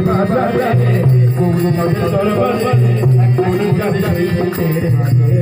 বাজারে গৌরবাদের দরবারে এক মন জানে সেই বুকের মাঝে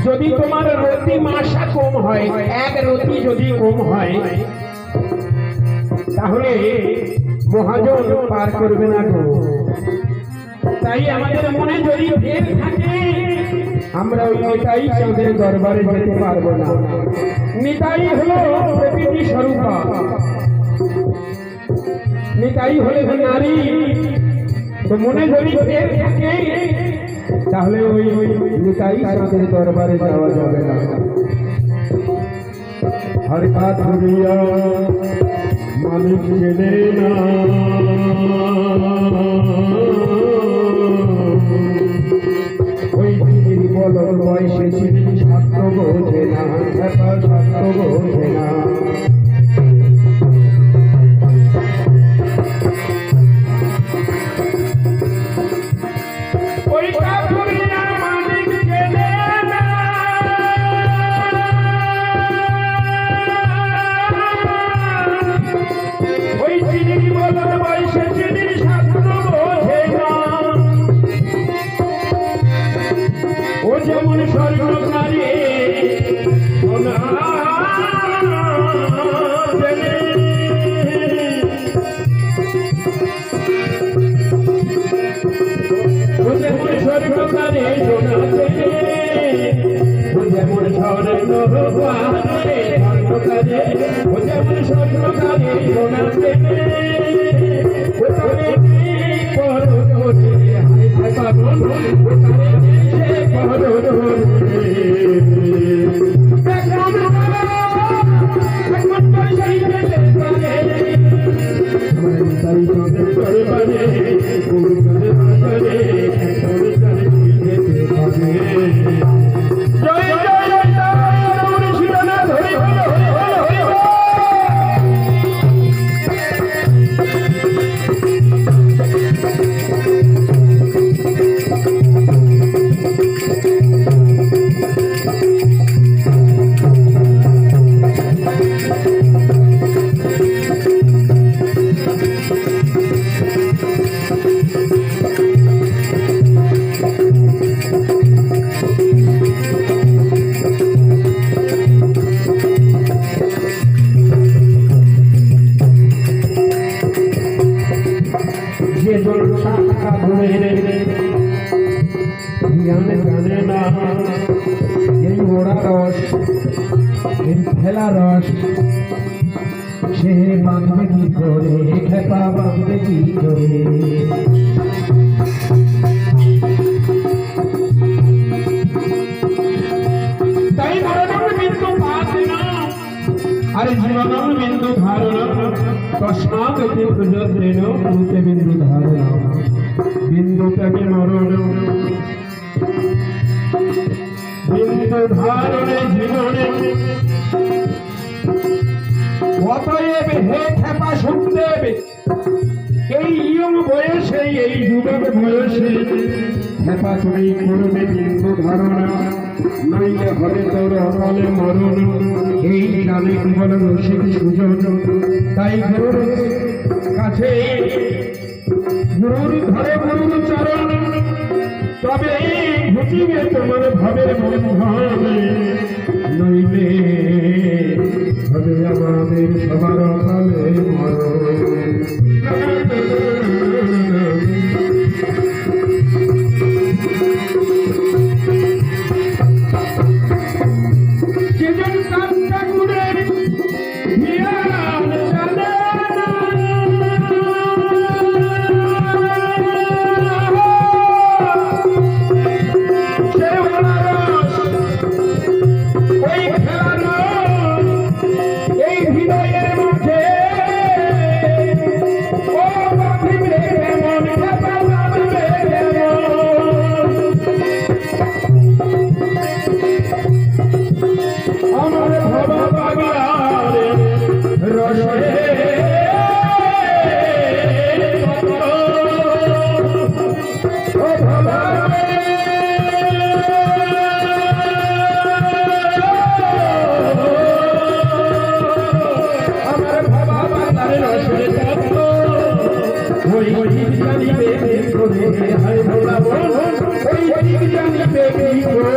যদি তোমার রতি মাসা কম হয়, এক রতি যদি কম হয়, তাহলে মহাজন পার করবে না গো। তাই আমাদের মনে যদি ভেদ থাকে, আমরা ওই নিতাই চাঁদের দরবারে যেতে পারবো না। নিতাই হলো প্রকৃতি স্বরূপা, নিতাই হলে নারী। তো মনে যদি ভেদ থাকে, তাহলে ওই নিতাই চাঁদের দরবারে যাওয়া যাবে না। হঠাৎ করিয়া মালিক চেনে না, ওই চিনির বলল বয়সে চিনি ছাত্র বোঝে না, ছাত্র বোঝে না। যেমন স্বর্ণকারী সোনা চেনে, ও যেমন স্বর্ণকারী সোনা চেনে, ও যেমন স্বর্ণকারী, ও যেমন স্বর্ণকারী সোনা চেনে, ও তারে পরো করে হাই হাই পাগল, ও তারে জানে না এই ওড়া রস, এই ফেলা রস, সে বাঁধবে কি করে, খেপা বাঁধবে কি করে। তাই মরণম বিন্দু পাতনা, আরে জীবনম বিন্দু ধারণা, তস্মাৎ যত্রেণ ভূতে বিন্দু ধারণা। বিন্দু ত্যাগে মরণ, বিন্দু ধারণে জীবনে। অতএব হে খেপা সুখদেব, এই ইয়ং বয়সে, এই যুবক বয়সে খেপা তুমি করবে বিন্দু ধারণা, নইলে হবে তোর অকালে মরণ। এই জানে কেবল রসিক সুজন, তাই গুরুর কাছে, গুরুর ঘরে গুরুর চরণ, তবে ঘুচিবে তোমার ভাবের বন্ধন, নইলে হবে আমাদের সবার অকালে মরণ। রসে ও বাবা আমার বাবা বাবার রসে তত্ত্ব ওই ঠিক জানিবে কি করে হায় ভোলা মন ওই ঠিক জানিবে কি করে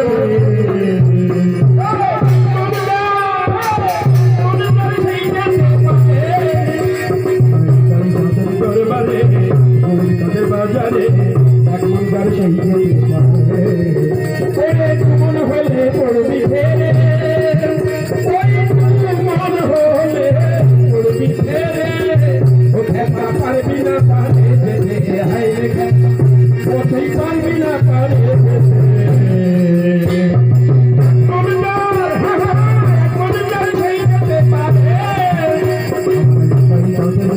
দরবারে তাদের বাজারে এক মনকার সেই মন হলে পড়বি ফেরে ওই মন হলে পড়বি ফেরে ও খেপা পারবি না পারে যেতে হায় রে খেপা ওই পারবি না পারে যেতে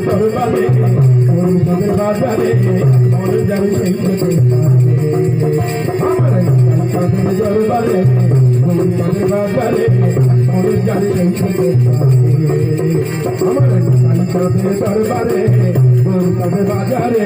দরবারে তাদের বাজারে মন যাবে সেই আমার তাদের দরবারে তাদের বাজারে মন যাবে সেই আমার তাদের দরবারে তাদের বাজারে